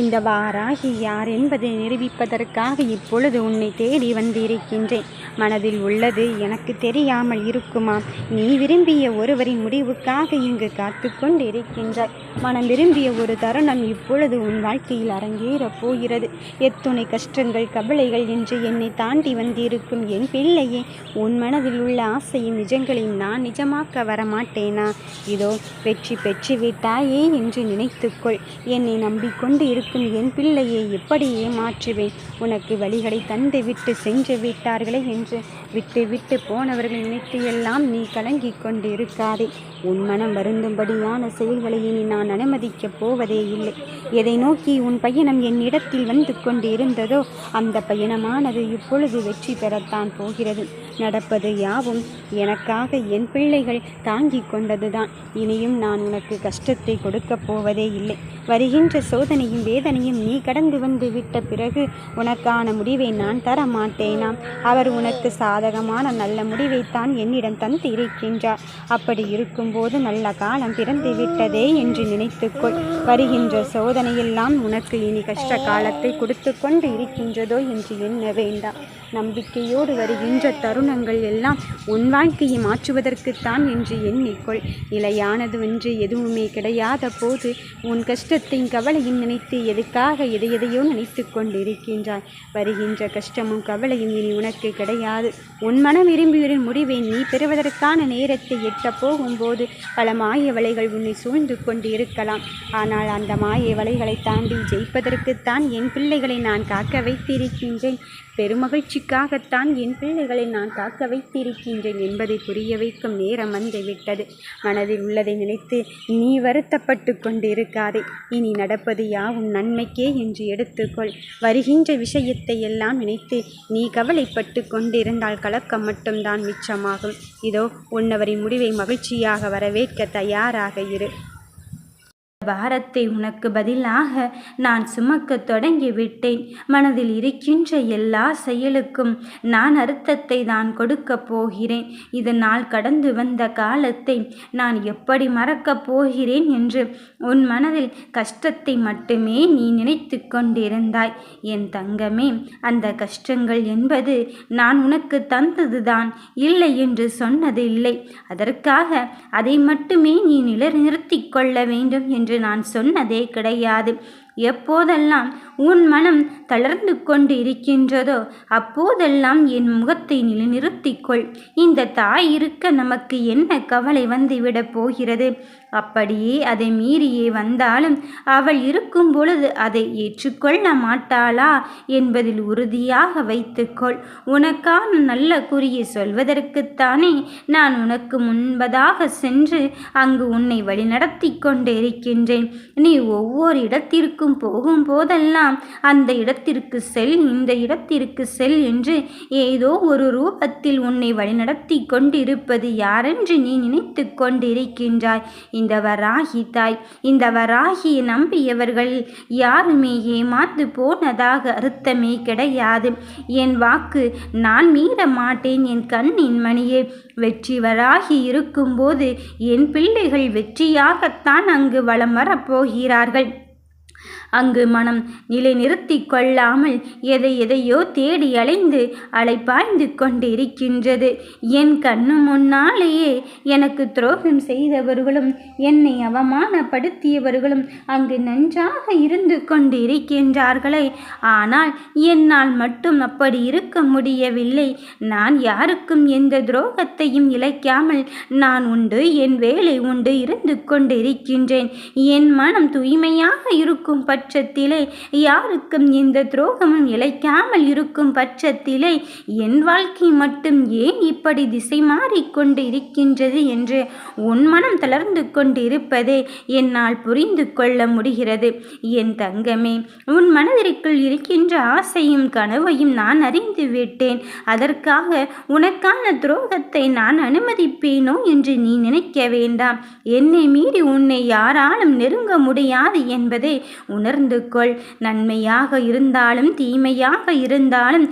இந்த வாராகி யார் என்பதை நிரூபிப்பதற்காக இப்பொழுது உன்னை தேடி வந்திருக்கின்றேன். மனதில் உள்ளது எனக்கு தெரியாமல் இருக்குமா? நீ விரும்பிய ஒருவரின் முடிவுக்காக இங்கு காத்து கொண்டிருக்கின்றாய். மனம் விரும்பிய ஒரு தருணம் இப்பொழுது உன் வாழ்க்கையில் அரங்கேறப் போகிறது. எத்துணை கஷ்டங்கள் கவலைகள் என்று என்னை தாண்டி வந்திருக்கும் என் பிள்ளையே, உன் மனதில் உள்ள ஆசையும் நிஜங்களையும் நான் நிஜமாக்க வரமாட்டேனா? இதோ வெற்றி பெற்று விட்டாயே என்று நினைத்துக்கொள். என்னை நம்பிக்கொண்டு இருக்கும் என் பிள்ளையை எப்படி ஏமாற்றுவேன்? உனக்கு வழிகளை தந்து விட்டு சென்று விட்டார்களே என்று விட்டு போனவர்கள் நினைத்து எல்லாம் நீ கலங்கிக் கொண்டு இருக்காதே. உன் மனம் வருந்தும்படியான செயல்களை இனி நான் அனுமதிக்கப் போவதே இல்லை. எதை நோக்கி உன் பயணம் என்னிடத்தில் வந்து கொண்டு இருந்ததோ அந்த பயணமானது இப்பொழுது வெற்றி பெறத்தான் போகிறது. நடப்பது யாவும் எனக்காக என் பிள்ளைகள் தாங்கிக் கொண்டதுதான். இனியும் நான் உனக்கு கஷ்டத்தை கொடுக்கப் போவதே இல்லை. வருகின்ற சோதனையும் வேதனையும் நீ கடந்து வந்து விட்ட பிறகு உனக்கான முடிவை நான் தர மாட்டேனாம். அவர் உனக்கு சாதகமான நல்ல முடிவைத்தான் என்னிடம் தந்து இருக்கின்றார். அப்படி இருக்கும்போது நல்ல காலம் பிறந்து விட்டதே என்று நினைத்துக்கொள். வருகின்ற சோதனையெல்லாம் உனக்கு இனி கஷ்ட காலத்தை கொடுத்து கொண்டு இருக்கின்றதோ என்று எண்ண வேண்டாம். நம்பிக்கையோடு வருகின்ற தருணங்கள் எல்லாம் உன் வாழ்க்கையை மாற்றுவதற்குத்தான் என்று எண்ணிக்கொள். நிலையானது என்று எதுவுமே கிடையாத போது உன் கஷ்டத்தையும் கவலையும் நினைத்து எதுக்காக எதையோ நினைத்து கொண்டிருக்கின்றாய். வருகின்ற கஷ்டமும் கவலையும் இனி உனக்கு கிடையாது. உன் மனம் விரும்பிய முடிவை நீ பெறுவதற்கான நேரத்தை எட்ட போகும்போது பல மாய வலைகள் உன்னை சூழ்ந்து கொண்டு இருக்கலாம். ஆனால் அந்த மாய வலைகளை தாண்டி ஜெயிப்பதற்குத்தான் என் பிள்ளைகளை நான் காக்க வைத்திருக்கின்றேன். பெருமகிழ்ச்சிக்காகத்தான் என் பிள்ளைகளை நான் காக்க வைத்திருக்கின்றேன் என்பதை புரிய வைக்கும் நேரம் வந்துவிட்டது. மனதில் உள்ளதை நினைத்து நீ வருத்தப்பட்டு கொண்டிருக்காதே. இனி நடப்பது யாவும் நன்மைக்கே என்று எடுத்துக்கொள். வருகின்ற விஷயத்தை எல்லாம் நினைத்து நீ கவலைப்பட்டு கொண்டிருந்தால் கலக்கம் மட்டும்தான் மிச்சமாகும். இதோ உன்னவரின் முடிவை மகிழ்ச்சியாக வரவேற்க தயாராக இரு. பாரத்தை உனக்கு பதிலாக நான் சுமக்க தொடங்கிவிட்டேன். மனதில் இருக்கின்ற எல்லா செயலுக்கும் நான் அர்த்தத்தை தான் கொடுக்கப் போகிறேன். இதனால் கடந்து வந்த காலத்தை நான் எப்படி மறக்கப் போகிறேன் என்று உன் மனதில் கஷ்டத்தை மட்டுமே நீ நினைத்து கொண்டிருந்தாய். என் தங்கமே, அந்த கஷ்டங்கள் என்பது நான் உனக்கு தந்ததுதான், இல்லை என்று சொன்னதில்லை. அதற்காக அதை மட்டுமே நீ நிலைநிறுத்தி கொள்ள வேண்டும் என்று நான் சொன்னதே கிடையாது. எப்போதெல்லாம் உன் மனம் தளர்ந்து கொண்டு இருக்கின்றதோ அப்போதெல்லாம் என் முகத்தை நிலைநிறுத்திக்கொள். இந்த தாய் இருக்க நமக்கு என்ன கவலை வந்துவிடப் போகிறது? அப்படியே அதை மீறியே வந்தாலும் அவள் இருக்கும் பொழுது அதை ஏற்றுக்கொள்ள மாட்டாளா என்பதில் உறுதியாக வைத்துக்கொள். உனக்கான நல்ல குறியை சொல்வதற்குத்தானே நான் உனக்கு முன்பதாக சென்று அங்கு உன்னை வழிநடத்தி கொண்டு இருக்கின்றேன். நீ ஒவ்வொரு இடத்திற்கும் போகும் போதெல்லாம் அந்த இடத்திற்கு செல், இந்த இடத்திற்கு செல் என்று ஏதோ ஒரு ரூபத்தில் உன்னை வழிநடத்தி கொண்டிருப்பது யாரென்று நீ நினைத்து கொண்டிருக்கின்றாய். இந்த வராகி தாய், இந்த வராகியை நம்பியவர்கள் யாருமே ஏமாந்து போனதாக அர்த்தமே கிடையாது. என் வாக்கு நான் மீற மாட்டேன் என் கண்ணின் மணியே. வெற்றி வராகி இருக்கும்போது என் பிள்ளைகள் வெற்றியாகத்தான் அங்கு வலம் வரப்போகிறார்கள். அங்கு மனம் நிலை நிறுத்தி கொள்ளாமல் எதையோ தேடி அலைந்து அலைப்பாய்ந்து கொண்டிருக்கின்றது. என் கண்ணு முன்னாலேயே எனக்கு துரோகம் செய்தவர்களும் என்னை அவமானப்படுத்தியவர்களும் அங்கு நன்றாக இருந்து கொண்டிருக்கின்றார்களே. ஆனால் என்னால் மட்டும் அப்படி இருக்க முடியவில்லை. நான் யாருக்கும் எந்த துரோகத்தையும் இழைக்காமல் நான் உண்டு, என் வேலை உண்டு இருந்து கொண்டிருக்கின்றேன். என் மனம் தூய்மையாக இருக்கும் பட்சத்திலே, யாருக்கும் எந்த துரோகமும் இழைக்காமல் இருக்கும் பட்சத்திலே என் வாழ்க்கை மட்டும் ஏன் இப்படி திசை மாறிக்கொண்டு இருக்கின்றது என்று உன் மனம் தளர்ந்து கொண்டிருப்பதே என்னால் புரிந்து கொள்ள முடிகிறது. என் தங்கமே, உன் மனதிற்குள் இருக்கின்ற ஆசையும் கனவையும் நான் அறிந்து விட்டேன். அதற்காக உனக்கான துரோகத்தை நான் அனுமதிப்பேனோ என்று நீ நினைக்க வேண்டாம். என்னை மீறி உன்னை யாராலும் நெருங்க முடியாது என்பதே உனக்கு உணர்ந்து கொள். நன்மையாக இருந்தாலும் தீமையாக இருந்தாலும்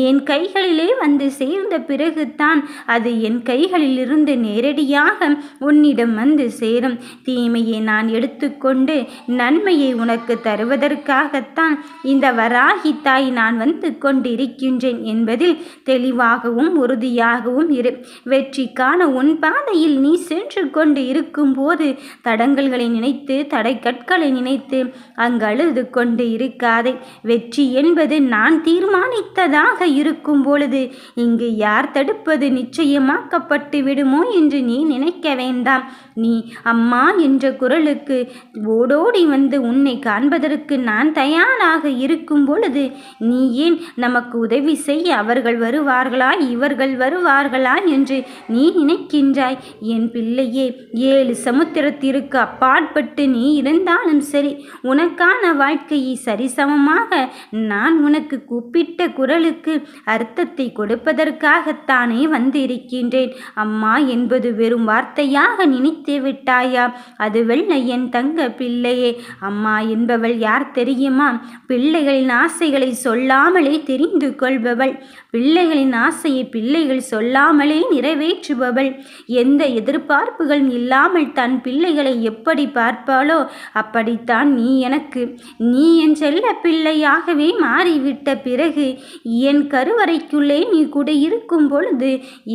என் கைகளிலே வந்து சேர்ந்த பிறகுதான் அது என் கைகளிலிருந்து நேரடியாக உன்னிடம் வந்து சேரும். தீமையை நான் எடுத்துக்கொண்டு நன்மையை உனக்கு தருவதற்காகத்தான் இந்த வராகி தாய் நான் வந்து கொண்டிருக்கின்றேன் என்பதில் தெளிவாகவும் உறுதியாகவும் இரு. வெற்றிக்கான உன் பாதையில் நீ சென்று கொண்டு இருக்கும்போது தடங்கல்களை நினைத்து தடைக்கற்களை நினைத்து அங்கு அழுது கொண்டு இருக்காதே. வெற்றி என்பது நான் தீர்மானித்ததாக இருக்கும் பொழுது இங்கு யார் தடுப்பது நிச்சயமாக்கப்பட்டு விடுமோ என்று நீ நினைக்க வேண்டாம். நீ அம்மா என்ற குரலுக்கு ஓடோடி வந்து உன்னை காண்பதற்கு நான் தயாராக இருக்கும் பொழுது நீ ஏன் நமக்கு உதவி செய்ய அவர்கள் வருவார்களா இவர்கள் வருவார்களா என்று நீ நினைக்கின்றாய்? என் பிள்ளையே, 7 சமுத்திரத்திற்கு அப்பாற்பட்டு நீ இருந்தாலும் சரி, உனக்கான வாழ்க்கையை சரிசமமாக நான் உனக்கு கூப்பிட்ட குரலுக்கு அர்த்தத்தை கொடுப்பதற்காகத்தானே வந்திருக்கின்றேன். அம்மா என்பது வெறும் வார்த்தையாக நினைத்து விட்டாயா? அதுவல்ல என் தங்க பிள்ளையே. அம்மா என்பவள் யார் தெரியுமா? பிள்ளைகளின் ஆசைகளை சொல்லாமலே தெரிந்து கொள்பவள். பிள்ளைகளின் ஆசையை பிள்ளைகள் சொல்லாமலே நிறைவேற்றுபவள். எந்த எதிர்பார்ப்புகள் இல்லாமல் தன் பிள்ளைகளை எப்படி பார்ப்பாளோ அப்படித்தான் நீ எனக்கு. நீ என் செல்ல பிள்ளையாகவே மாறிவிட்ட பிறகு என் கருவறைக்குள்ளே நீ கூட இருக்கும் பொழுது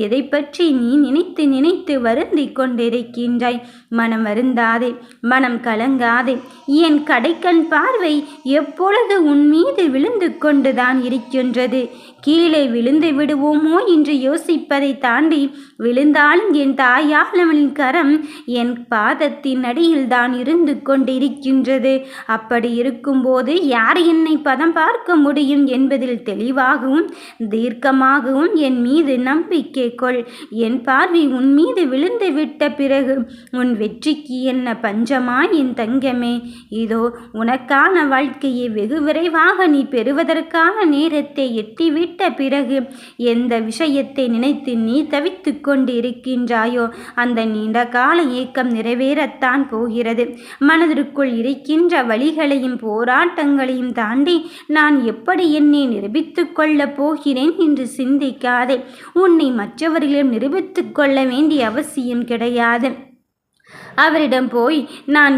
எதை பற்றி நீ நினைத்து நினைத்து வருந்தி கொண்டிருக்கின்றாய்? மனம் வருந்தாதே, மனம் கலங்காதே. என் கடைக்கண் பார்வை எப்பொழுது உன் மீது விழுந்து கொண்டுதான் இருக்கின்றது. கீழே விழுந்து விடுவோமோ என்று யோசிப்பதை தாண்டி விழுந்தாலும் என் தாயாளவனின் கரம் என் பாதத்தின் அடியில் தான் இருந்து கொண்டிருக்கின்றது. அப்படி இருக்கும்போது யார் என்னை பதம் பார்க்க முடியும் என்பதில் தெளிவாகவும் தீர்க்கமாகவும் என் மீது நம்பிக்கை கொள். என் பார்வை உன் மீது விழுந்து விட்ட பிறகு உன் வெற்றிக்கு என்ன பஞ்சமா என் தங்கமே? இதோ உனக்கான வாழ்க்கையை வெகு விரைவாக நீ பெறுவதற்கான நேரத்தை எட்டிவிட்ட பிறகு எந்த விஷயத்தை நினைத்து நீ தவித்து கொண்டு இருக்கின்றாயோ அந்த நீண்ட கால ஏக்கம் நிறைவேறத்தான் போகிறது. மனதிற்குள் இருக்கின்ற வழிகளையும் போராட்டங்களையும் தாண்டி நான் எப்படி என்னை நிரூபித்துக் கொள்ளப் போகிறேன் என்று சிந்திக்காதே. உன்னை மற்றவர்களிடம் நிரூபித்துக் கொள்ள வேண்டிய அவசியம் கிடையாது. அவரிடம் போய் நான்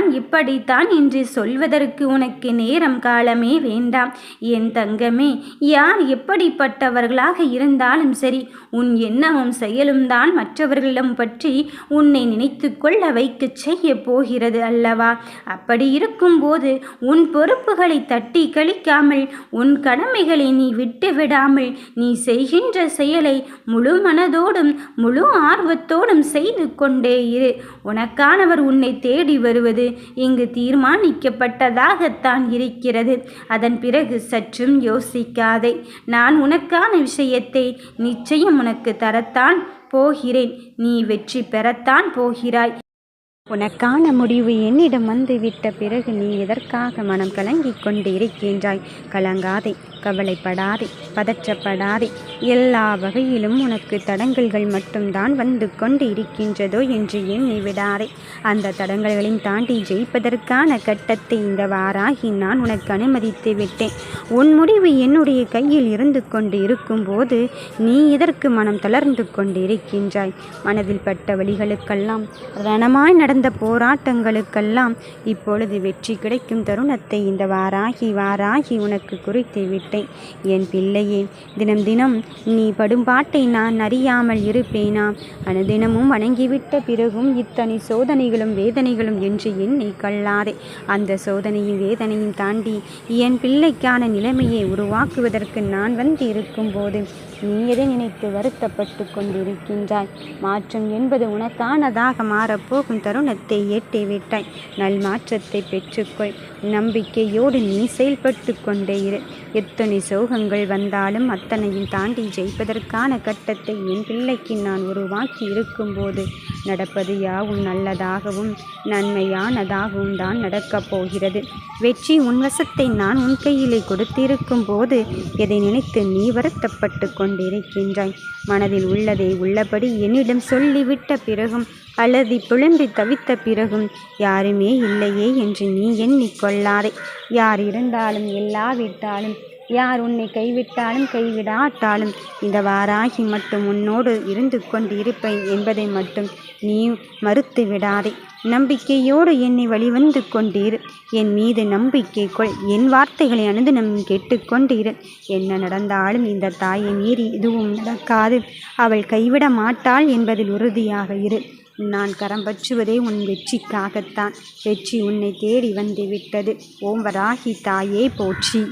இப்படித்தான் என்று சொல்வதற்கு உனக்கு நேரம் காலமே வேண்டாம். என் தங்கமே, யார் எப்படிப்பட்டவர்களாக இருந்தாலும் சரி, உன் எண்ணமும் செயலும் தான் மற்றவர்களிடம் பற்றி உன்னை நினைத்து கொள்ள வைக்க செய்ய போகிறது அல்லவா? அப்படி இருக்கும்போது உன் பொறுப்புகளை தட்டி கழிக்காமல், உன் கடமைகளை நீ விட்டு விடாமல், நீ செய்கின்ற செயலை முழு மனதோடும் முழு ஆர்வத்தோடும் செய்து கொண்டே இரு. உனக்கானவர் உன்னை தேடி வருவது இங்கு தீர்மானிக்கப்பட்டதாகத்தான் இருக்கிறது. அதன் பிறகு சற்றும் யோசிக்காதே. நான் உனக்கான விஷயத்தை நிச்சயம் உனக்கு தரத்தான் போகிறேன். நீ வெற்றி பெறத்தான் போகிறாய். உனக்கான முடிவு என்னிடம் வந்து விட்ட பிறகு நீ எதற்காக மனம் கலங்கிக் கொண்டு இருக்கின்றாய்? கலங்காதே, கவலைப்படாதே, பதற்றப்படாதே. எல்லா வகையிலும் உனக்கு தடங்கல்கள் மட்டும்தான் வந்து கொண்டு இருக்கின்றதோ என்று எண்ணி விடாதே. அந்த தடங்கல்களையும் தாண்டி ஜெயிப்பதற்கான கட்டத்தை இந்த வாராகி நான் உனக்கு அனுமதித்து விட்டேன். உன் முடிவு என்னுடைய கையில் இருந்து கொண்டு இருக்கும்போது நீ இதற்கு மனம் தளர்ந்து கொண்டு இருக்கின்றாய். மனதில் பட்ட வழிகளுக்கெல்லாம் ரணமாய் நடந்த போராட்டங்களுக்கெல்லாம் இப்பொழுது வெற்றி கிடைக்கும் தருணத்தை இந்த வாராகி உனக்கு குறித்து விட்டேன். என் பிள்ளையே, தினம் தினம் நீ படும் பாட்டை நான் அறியாமல் இருப்பேனா? அனுதினமும் வணங்கிவிட்ட பிறகும் இத்தனை சோதனைகளும் வேதனைகளும் என்று எண்ணி கொள்ளாதே. அந்த சோதனையும் வேதனையும் தாண்டி என் பிள்ளைக்கான நிலைமையை உருவாக்குவதற்கு நான் வந்து இருக்கும்போது நீ எதை நினைத்து வருத்தப்பட்டு கொண்டிருக்கின்றாய்? மாற்றம் என்பது உனக்கானதாக மாறப்போகும் தருணத்தை எட்டிவிட்டாய். நல்மாற்றத்தை பெற்றுக்கொள். நம்பிக்கையோடு நீ செயல்பட்டு கொண்டே இரு. எத்தனை சோகங்கள் வந்தாலும் அத்தனையும் தாண்டி ஜெயிப்பதற்கான கட்டத்தை என் பிள்ளைக்கு நான் உருவாக்கி இருக்கும்போது நடப்பது யாவும் நல்லதாகவும் நன்மையானதாகவும் தான் நடக்கப் போகிறது. வெற்றி உன் வசத்தை நான் உன் கையிலே கொடுத்திருக்கும் போது எதை நினைத்து நீ வருத்தப்பட்டு கொண்டிருக்கின்றாய்? மனதில் உள்ளதை உள்ளபடி என்னிடம் சொல்லிவிட்ட பிறகும் அலறி புலம்பி தவித்த பிறகும் யாருமே இல்லையே என்று நீ எண்ணிக்கொள்ளாதே. யார் இருந்தாலும் எல்லாவிட்டாலும், யார் உன்னை கைவிட்டாலும் கைவிடாட்டாலும், இந்த வாராகி மட்டும் உன்னோடு இருந்து கொண்டு இருப்பேன் என்பதை மட்டும் நீ மறுத்து விடாதே. நம்பிக்கையோடு என்னை வழிவந்து கொண்டிரு. என் மீது நம்பிக்கை கொள். என் வார்த்தைகளை அனுதினம் கேட்டுக்கொண்டிரு. என்ன நடந்தாலும் இந்த தாயை மீறி எதுவும் நடக்காது. அவள் கைவிட மாட்டாள் என்பதில் உறுதியாக இரு. நான் கரம் பற்றுவதே உன் வெற்றிக்காகத்தான். வெற்றி உன்னை தேடி வந்து விட்டது. ஓம் வராகி தாயே போற்றி.